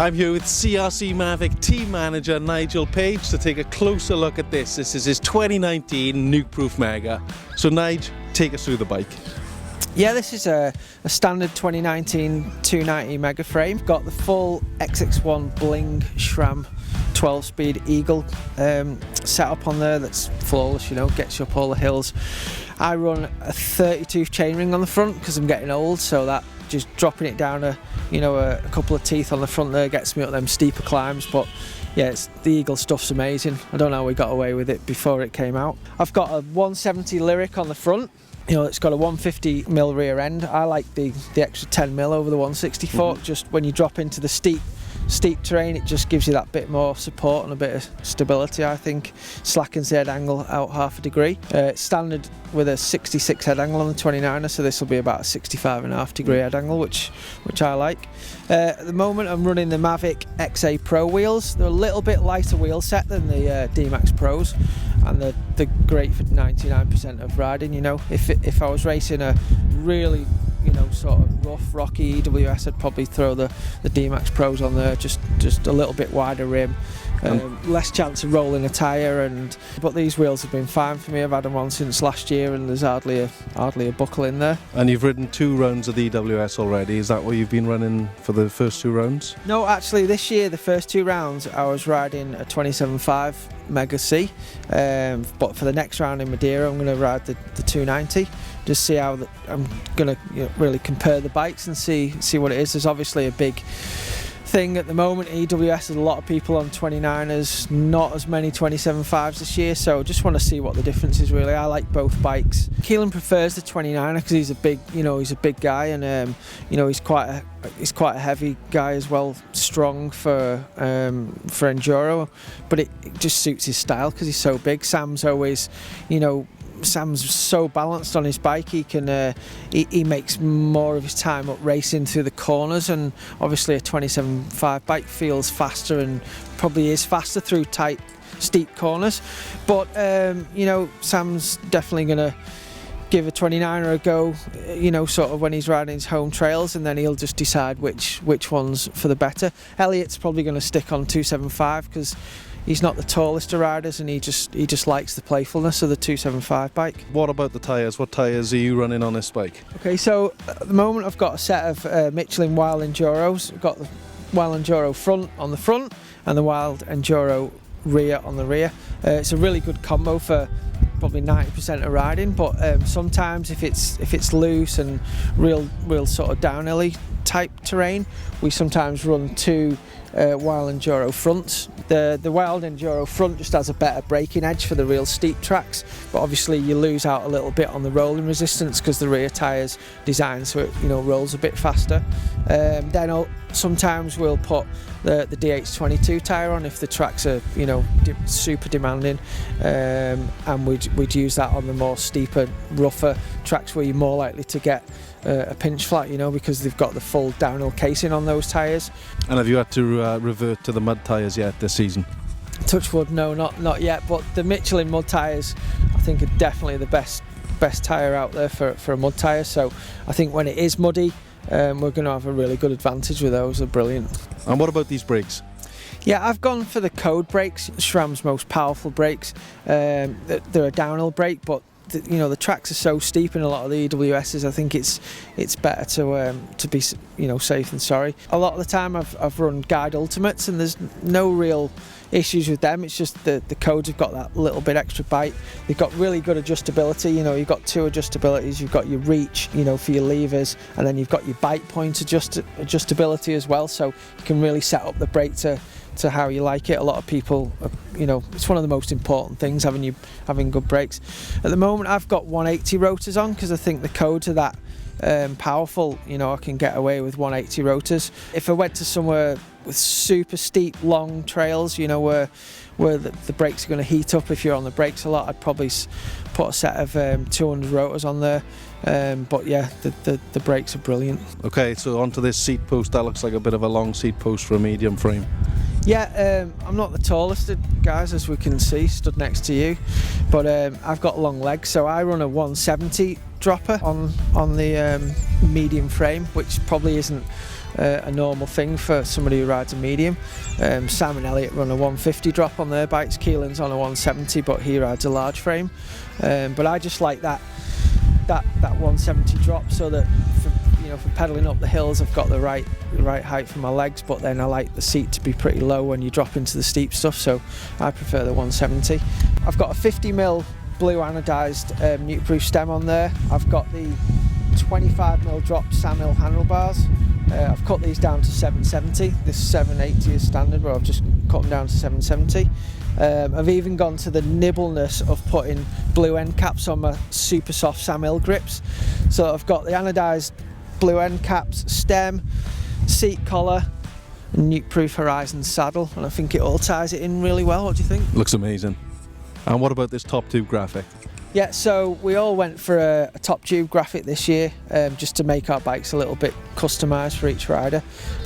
I'm here with CRC Mavic team manager Nigel Page to take a closer look at this. This is his 2019 Nukeproof Mega. So Nige, take us through the bike. Yeah, this is a standard 2019 290 Mega frame. Got the full XX1 Bling SRAM 12-speed Eagle setup on there that's flawless, you know, gets you up all the hills. I run a 32 chainring on the front because I'm getting old, so that just dropping it down a couple of teeth on the front there gets me up them steeper climbs. But yeah, the Eagle stuff's amazing. I don't know how we got away with it before it came out. I've got a 170 Lyric on the front. You know, it's got a 150mm rear end. I like the extra 10mm over the 160 fork. Just when you drop into the steep terrain, it just gives you that bit more support and a bit of stability, I think. Slackens the head angle out 1/2 degree. It's standard with a 66 head angle on the 29er, so this will be about a 65.5 degree head angle, which I like. At the moment I'm running the Mavic XA Pro wheels. They're a little bit lighter wheel set than the D-Max Pros, and they're great for 99% of riding. You know, if I was racing a really, you know, sort of rough, rocky EWS, I'd probably throw the D-Max Pros on there, just a little bit wider rim, less chance of rolling a tyre. But these wheels have been fine for me. I've had them on since last year, and there's hardly a buckle in there. And you've ridden 2 rounds of the EWS already. Is that what you've been running for the first 2 rounds? No, actually, this year the first 2 rounds I was riding a 27.5 Mega C, but for the next round in Madeira I'm going to ride the 290. Just see how I'm going to really compare the bikes and see what it is. There's obviously a big thing at the moment. EWS has a lot of people on 29ers, not as many 27.5s this year, so just want to see what the difference is really. I like both bikes. Keelan prefers the 29er because he's a big guy, and he's quite a heavy guy as well, strong for enduro, but it just suits his style because he's so big. Sam's so balanced on his bike. He makes more of his time up racing through the corners, and obviously a 27.5 bike feels faster and probably is faster through tight, steep corners. But Sam's definitely going to give a 29er a go, sort of when he's riding his home trails, and then he'll just decide which one's for the better. Elliot's probably going to stick on 275 because he's not the tallest of riders, and he just likes the playfulness of the 275 bike. What about the tyres? What tyres are you running on this bike? Okay, so at the moment I've got a set of Michelin Wild Enduros. I've got the Wild Enduro front on the front and the Wild Enduro rear on the rear. It's a really good combo for probably 90% of riding, but sometimes if it's loose and real sort of downhilly type terrain, we sometimes run 2 Wild Enduro fronts. The Wild Enduro front just has a better braking edge for the real steep tracks, but obviously you lose out a little bit on the rolling resistance because the rear tyre's designed so it rolls a bit faster. Then sometimes we'll put the DH22 tyre on if the tracks are super demanding, and we'd use that on the more steeper, rougher tracks where you're more likely to get a pinch flat, because they've got the full downhill casing on those tyres. And have you had to revert to the mud tyres yet this season? Touch wood, no, not yet. But the Michelin mud tyres, I think, are definitely the best tyre out there for a mud tyre. So I think when it is muddy, we're going to have a really good advantage with those. They're brilliant. And what about these brakes? Yeah, I've gone for the Code brakes, SRAM's most powerful brakes. They're a downhill brake, but the tracks are so steep in a lot of the EWSs. I think it's better to be safe than sorry. A lot of the time I've run Guide Ultimates, and there's no real issues with them. It's just the Codes have got that little bit extra bite. They've got really good adjustability. You've got 2 adjustabilities. You've got your reach, for your levers, and then you've got your bite point adjustability as well. So you can really set up the brake to how you like it. A lot of people, it's one of the most important things, having good brakes. At the moment I've got 180 rotors on because I think the Codes are that powerful. I can get away with 180 rotors. If I went to somewhere with super steep long trails, where the brakes are going to heat up if you're on the brakes a lot, I'd probably put a set of 200 rotors on there. But yeah, the brakes are brilliant. Okay, so onto this seat post. That looks like a bit of a long seat post for a medium frame. Yeah, I'm not the tallest of guys, as we can see, stood next to you, but I've got long legs, so I run a 170 dropper on the medium frame, which probably isn't a normal thing for somebody who rides a medium. Sam and Elliot run a 150 drop on their bikes. Keelan's on a 170, but he rides a large frame. But I just like that 170 drop, so that for pedalling up the hills, I've got the right height for my legs, but then I like the seat to be pretty low when you drop into the steep stuff, so I prefer the 170. I've got a 50mm blue anodised Nukeproof stem on there. I've got the 25mm drop Samil handlebars. I've cut these down to 770. This 780 is standard, but I've just cut them down to 770. I've even gone to the nibbleness of putting blue end caps on my super soft Samil grips. So I've got the anodised blue end caps, stem, seat collar, and Nukeproof Horizon saddle, and I think it all ties it in really well. What do you think? Looks amazing. And what about this top tube graphic? Yeah, so we all went for a top tube graphic this year, just to make our bikes a little bit customised for each rider.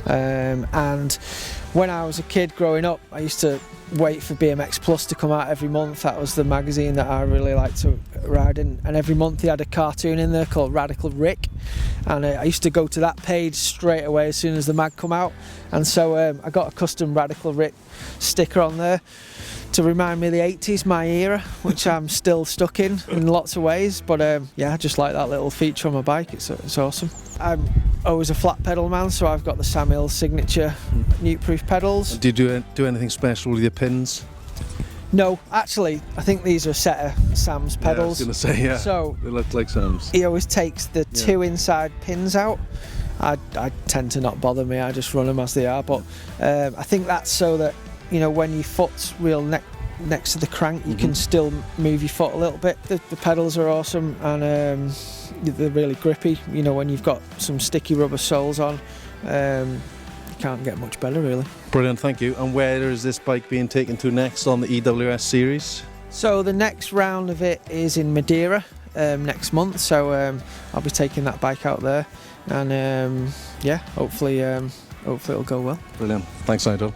And when I was a kid growing up, I used to wait for BMX Plus to come out every month. That was the magazine that I really liked to ride in, and every month they had a cartoon in there called Radical Rick, and I used to go to that page straight away as soon as the mag come out, and so I got a custom Radical Rick sticker on there to remind me of the 80s, my era, which I'm still stuck in lots of ways, but yeah, I just like that little feature on my bike. It's awesome. I'm always a flat pedal man, so I've got the Samil signature Nukeproof pedals. Do you do anything special with your pins? No, actually, I think these are a set of Sam's pedals. Yeah, I was going to say, yeah. So they look like Sam's. He always takes the two inside pins out. I tend to not bother me, I just run them as they are, but I think that's so that, when your foot's real next to the crank, you can still move your foot a little bit. The pedals are awesome, and they're really grippy. When you've got some sticky rubber soles on, you can't get much better, really. Brilliant, thank you. And where is this bike being taken to next on the EWS series? So the next round of it is in Madeira next month, so I'll be taking that bike out there, and yeah, hopefully it'll go well. Brilliant, thanks Nigel.